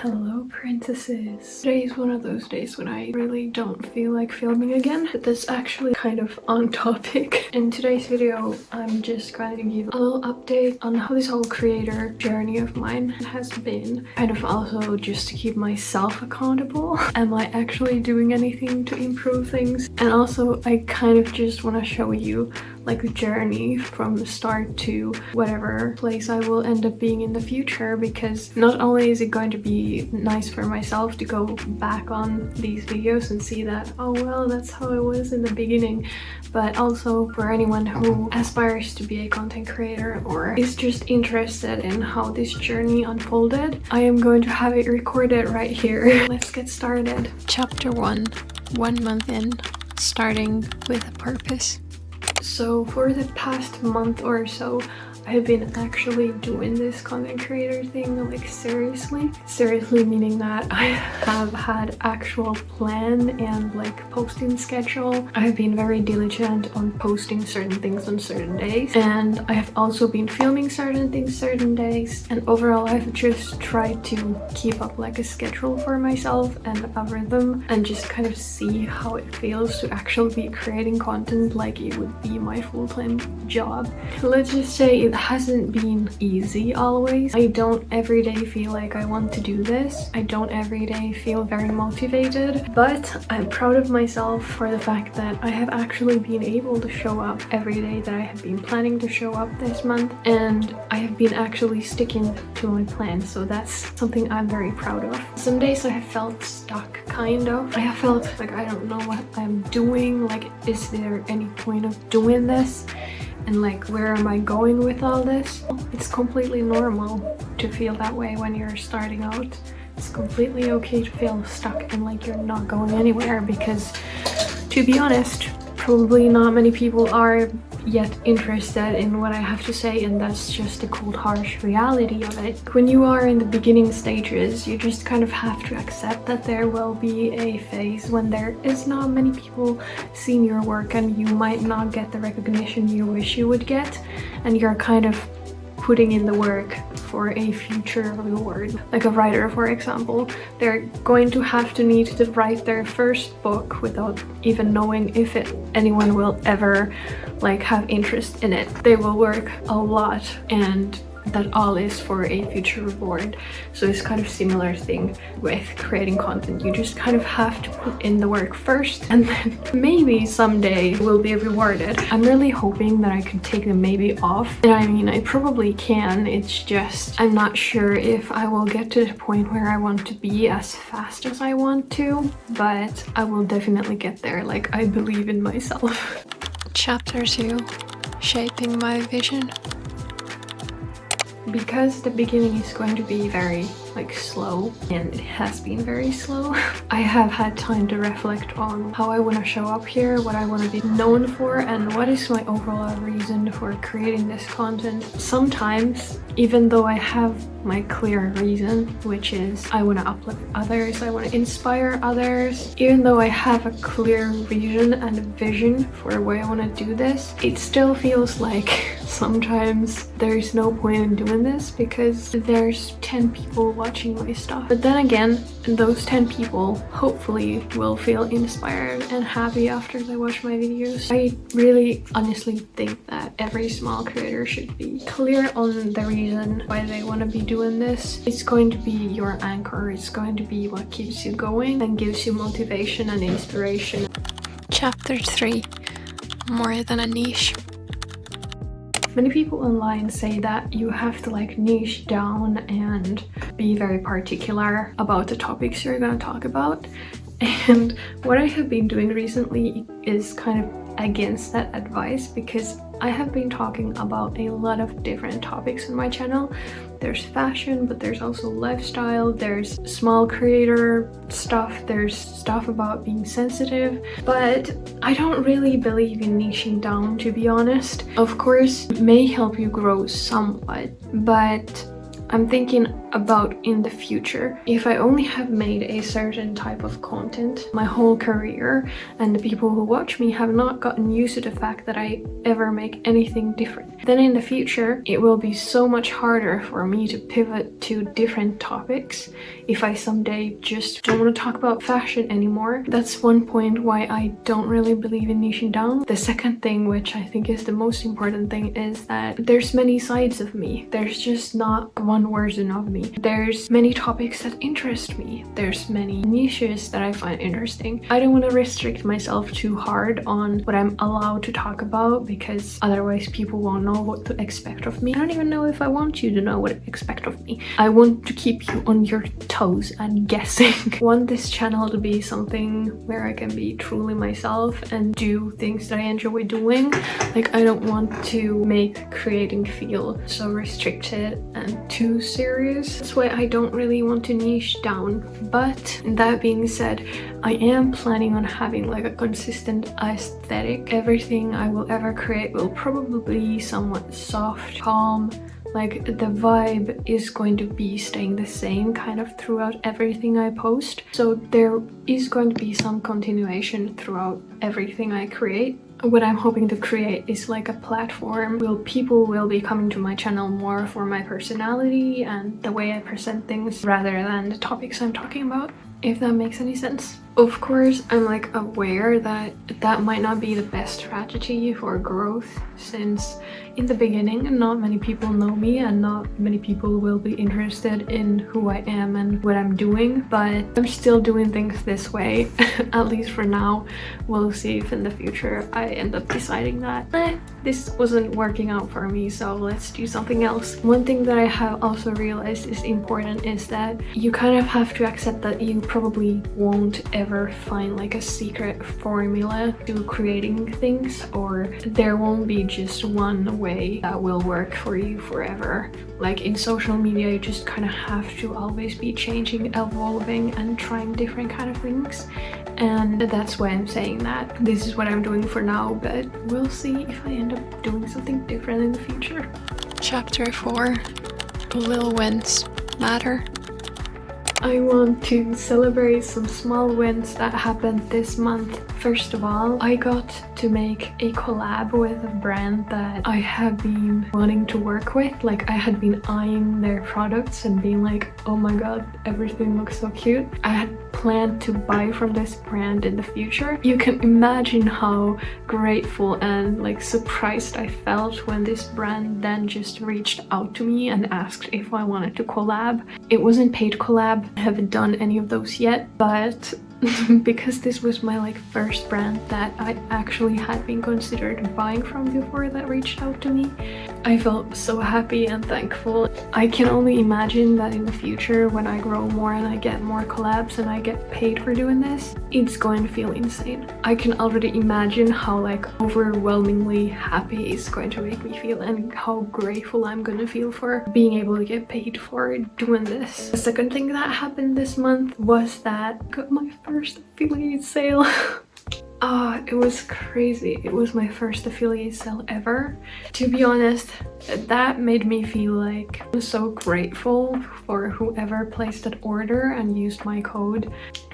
Hello princesses! Today is one of those days when I really don't feel like filming again, but that's actually kind of on topic. In today's video, I'm just going to give a little update on how this whole creator journey of mine has been. Kind of also just to keep myself accountable. Am I actually doing anything to improve things? And also I kind of just want to show you like the journey from the start to whatever place I will end up being in the future, because not only is it going to be nice for myself to go back on these videos and see that, oh well, that's how it was in the beginning, but also for anyone who aspires to be a content creator or is just interested in how this journey unfolded. I am going to have it recorded right here. Let's get started. Chapter 1, 1 month in, starting with a purpose. So for the past month or so, I've been actually doing this content creator thing like seriously. Seriously meaning that I have had actual plan and like posting schedule. I've been very diligent on posting certain things on certain days, and I have also been filming certain things certain days, and overall I've just tried to keep up like a schedule for myself and a rhythm and just kind of see how it feels to actually be creating content like it would be my full-time job. Let's just say it hasn't been easy always. I don't every day feel like I want to do this. I don't every day feel very motivated, but I'm proud of myself for the fact that I have actually been able to show up every day that I have been planning to show up this month, and I have been actually sticking to my plan, so that's something I'm very proud of. Some days I have felt stuck, kind of. I have felt like I don't know what I'm doing, like is there any point of doing this? And like, where am I going with all this? It's completely normal to feel that way when you're starting out. It's completely okay to feel stuck and like you're not going anywhere, because to be honest, probably not many people are yet interested in what I have to say, and that's just the cold harsh reality of it. When you are in the beginning stages, you just kind of have to accept that there will be a phase when there is not many people seeing your work and you might not get the recognition you wish you would get, and you're kind of putting in the work for a future reward. Like a writer, for example, they're going to have to need to write their first book without even knowing if anyone will ever like have interest in it. They will work a lot, and that all is for a future reward. So it's kind of similar thing with creating content. You just kind of have to put in the work first, and then maybe someday we'll be rewarded. I'm really hoping that I can take the maybe off, and I mean I probably can. It's just I'm not sure if I will get to the point where I want to be as fast as I want to, but I will definitely get there. Like, I believe in myself. Chapter 2, shaping my vision. Because the beginning is going to be very like slow, and it has been very slow, I have had time to reflect on how I want to show up here, what I want to be known for, and what is my overall reason for creating this content. Sometimes, even though I have my clear reason, which is I want to uplift others, I want to inspire others, even though I have a clear vision and a vision for where I want to do this, it still feels like sometimes there's no point in doing this because there's 10 people watching my stuff. But then again, those 10 people hopefully will feel inspired and happy after they watch my videos. I really honestly think that every small creator should be clear on the reason why they want to be doing this. It's going to be your anchor. It's going to be what keeps you going and gives you motivation and inspiration. Chapter 3, more than a niche. Many people online say that you have to like niche down and be very particular about the topics you're going to talk about. And what I have been doing recently is kind of against that advice, because I have been talking about a lot of different topics on my channel. There's fashion, but there's also lifestyle, there's small creator stuff, there's stuff about being sensitive, but I don't really believe in niching down, to be honest. Of course, it may help you grow somewhat, but I'm thinking about in the future. If I only have made a certain type of content my whole career, and the people who watch me have not gotten used to the fact that I ever make anything different, then in the future it will be so much harder for me to pivot to different topics if I someday just don't want to talk about fashion anymore. That's one point why I don't really believe in niching down. The second thing, which I think is the most important thing, is that there's many sides of me. There's just not one version of me. There's many topics that interest me. There's many niches that I find interesting. I don't want to restrict myself too hard on what I'm allowed to talk about, because otherwise people won't know what to expect of me. I don't even know if I want you to know what to expect of me. I want to keep you on your toes and guessing. I want this channel to be something where I can be truly myself and do things that I enjoy doing. Like, I don't want to make creating feel so restricted and too serious. That's why I don't really want to niche down. But that being said, I am planning on having like a consistent aesthetic. Everything I will ever create will probably be somewhat soft, calm. Like, the vibe is going to be staying the same kind of throughout everything I post. So there is going to be some continuation throughout everything I create. What I'm hoping to create is like a platform where people will be coming to my channel more for my personality and the way I present things rather than the topics I'm talking about, if that makes any sense. Of course, I'm like aware that that might not be the best strategy for growth, since in the beginning not many people know me and not many people will be interested in who I am and what I'm doing, but I'm still doing things this way, at least for now. We'll see if in the future I end up deciding that this wasn't working out for me, so let's do something else. One thing that I have also realized is important is that you kind of have to accept that you probably won't ever find like a secret formula to creating things, or there won't be just one way that will work for you forever. Like, in social media, you just kind of have to always be changing, evolving, and trying different kind of things. And that's why I'm saying that this is what I'm doing for now, but we'll see if I end up doing something different in the future. Chapter 4. Little wins matter. I want to celebrate some small wins that happened this month. First of all, I got to make a collab with a brand that I have been wanting to work with. Like, I had been eyeing their products and being like, oh my god, everything looks so cute. I had planned to buy from this brand in the future. You can imagine how grateful and like surprised I felt when this brand then just reached out to me and asked if I wanted to collab. It wasn't paid collab. I haven't done any of those yet, but because this was my like first brand that I actually had been considered buying from before that reached out to me, I felt so happy and thankful. I can only imagine that in the future, when I grow more and I get more collabs and I get paid for doing this, it's going to feel insane. I can already imagine how like overwhelmingly happy it's going to make me feel, and how grateful I'm gonna feel for being able to get paid for doing this. The second thing that happened this month was that I got my first affiliate sale. It was crazy. It was my first affiliate sale ever. To be honest, that made me feel like I'm so grateful for whoever placed that order and used my code.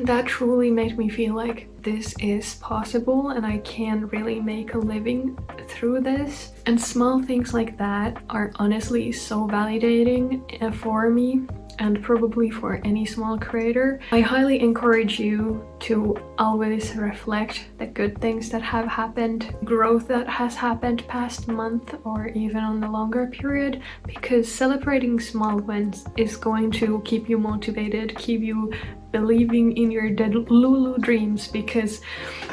That truly made me feel like this is possible and I can really make a living through this. And small things like that are honestly so validating for me, and probably for any small creator. I highly encourage you to always reflect the good things that have happened, growth that has happened past month or even on the longer period, because celebrating small wins is going to keep you motivated, keep you believing in your Delulu dreams, because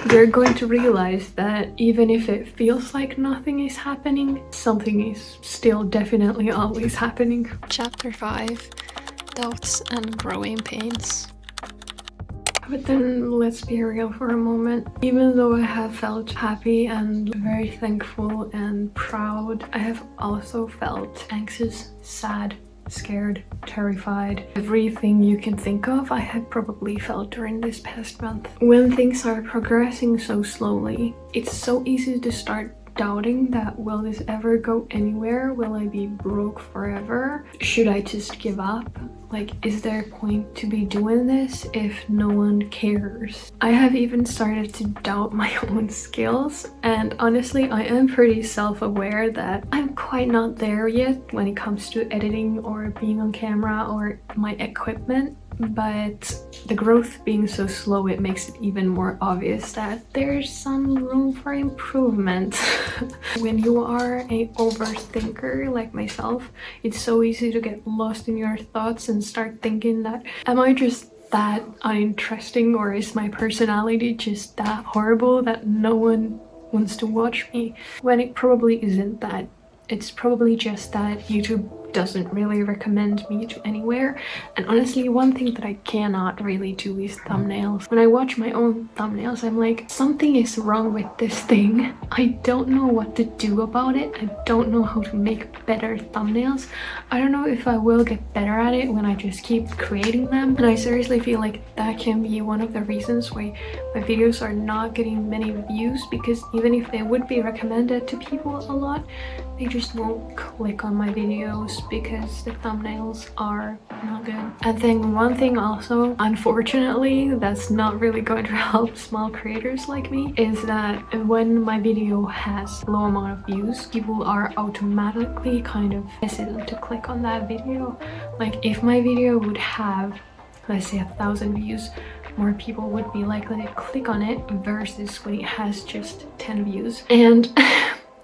you're going to realize that even if it feels like nothing is happening, something is still definitely always happening. Chapter 5. Doubts and growing pains. But then let's be real for a moment. Even though I have felt happy and very thankful and proud, I have also felt anxious, sad, scared, terrified. Everything you can think of, I had probably felt during this past month. When things are progressing so slowly, it's so easy to start doubting that, will this ever go anywhere? Will I be broke forever? Should I just give up? Like, is there a point to be doing this if no one cares? I have even started to doubt my own skills, and honestly I am pretty self-aware that I'm quite not there yet when it comes to editing or being on camera or my equipment. but the growth being so slow, it makes it even more obvious that there's some room for improvement. When you are a overthinker like myself, it's so easy to get lost in your thoughts and start thinking that, am I just that uninteresting, or is my personality just that horrible that no one wants to watch me? When it probably isn't that. It's probably just that YouTube doesn't really recommend me to anywhere. And honestly, one thing that I cannot really do is thumbnails. When I watch my own thumbnails, I'm like, something is wrong with this thing. I don't know what to do about it. I don't know how to make better thumbnails. I don't know if I will get better at it when I just keep creating them. And I seriously feel like that can be one of the reasons why my videos are not getting many views, because even if they would be recommended to people a lot, they just won't click on my videos because the thumbnails are not good. And then one thing also, unfortunately, that's not really going to help small creators like me, is that when my video has low amount of views, people are automatically kind of hesitant to click on that video. Like if my video would have, let's say, 1,000 views, more people would be likely to click on it versus when it has just 10 views. And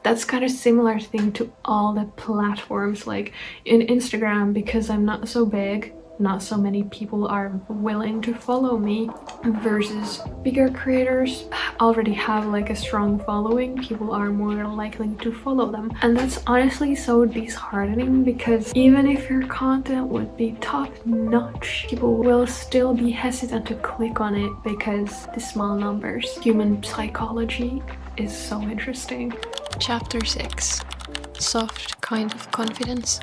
that's kind of similar thing to all the platforms. Like in Instagram, because I'm not so big, not so many people are willing to follow me, versus bigger creators already have like a strong following. People are more likely to follow them, and that's honestly so disheartening, because even if your content would be top notch, people will still be hesitant to click on it because the small numbers. Human psychology is so interesting. Chapter 6. Soft kind of confidence.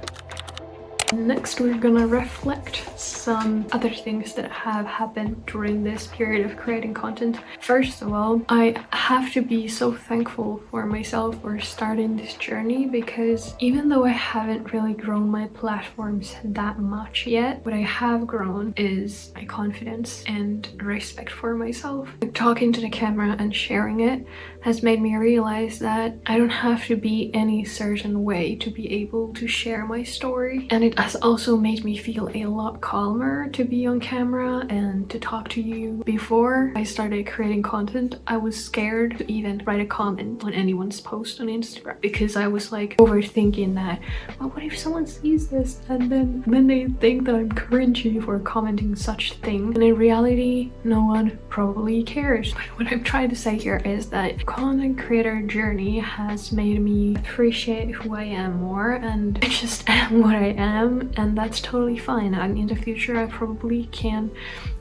Next, we're gonna reflect some other things that have happened during this period of creating content. First of all, I have to be so thankful for myself for starting this journey, because even though I haven't really grown my platforms that much yet, what I have grown is my confidence and respect for myself. Talking to the camera and sharing it has made me realize that I don't have to be any certain way to be able to share my story. And it has also made me feel a lot calmer to be on camera and to talk to you. Before I started creating content, I was scared to even write a comment on anyone's post on Instagram, because I was like overthinking that, well, what if someone sees this and then they think that I'm cringy for commenting such thing? And in reality, no one probably cares. But what I'm trying to say here is that content creator journey has made me appreciate who I am more, and I just am what I am, and that's totally fine. And in the future I probably can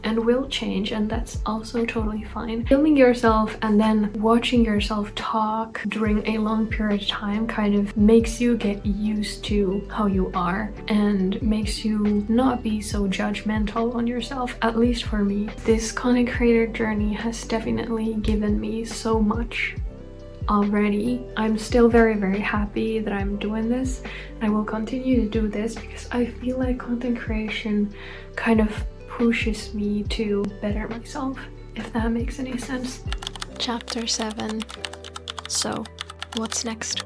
and will change, and that's also totally fine. Filming yourself and then watching yourself talk during a long period of time kind of makes you get used to how you are and makes you not be so judgmental on yourself. At least for me, this content creator journey has definitely given me so much already. I'm still very happy that I'm doing this. I will continue to do this because I feel like content creation kind of pushes me to better myself, if that makes any sense. Chapter 7. So, what's next?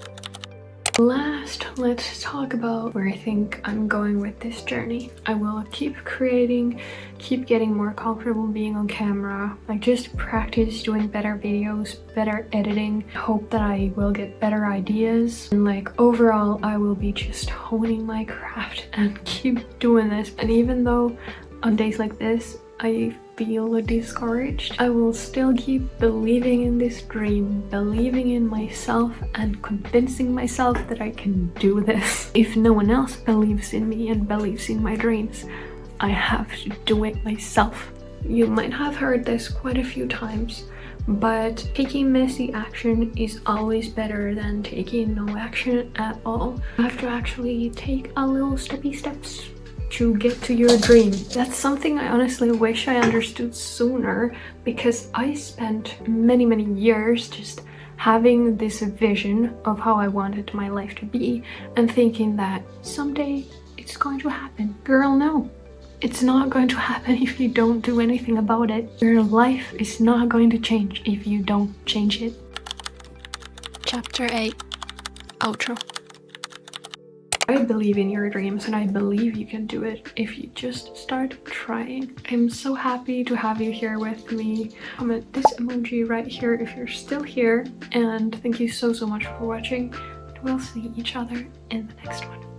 Last, let's talk about where I think I'm going with this journey. I will keep creating, keep getting more comfortable being on camera, like just practice doing better videos, better editing, hope that I will get better ideas, and like overall I will be just honing my craft and keep doing this. And even though on days like this I feel discouraged, I will still keep believing in this dream, believing in myself and convincing myself that I can do this. If no one else believes in me and believes in my dreams, I have to do it myself. You might have heard this quite a few times, but taking messy action is always better than taking no action at all. You have to actually take a little steps to get to your dream. That's something I honestly wish I understood sooner, because I spent many years just having this vision of how I wanted my life to be and thinking that someday it's going to happen. Girl, no. It's not going to happen if you don't do anything about it. Your life is not going to change if you don't change it. Chapter 8. Outro. I believe in your dreams and I believe you can do it if you just start trying. I'm so happy to have you here with me. Comment this emoji right here if you're still here, and thank you so much for watching. We'll see each other in the next one.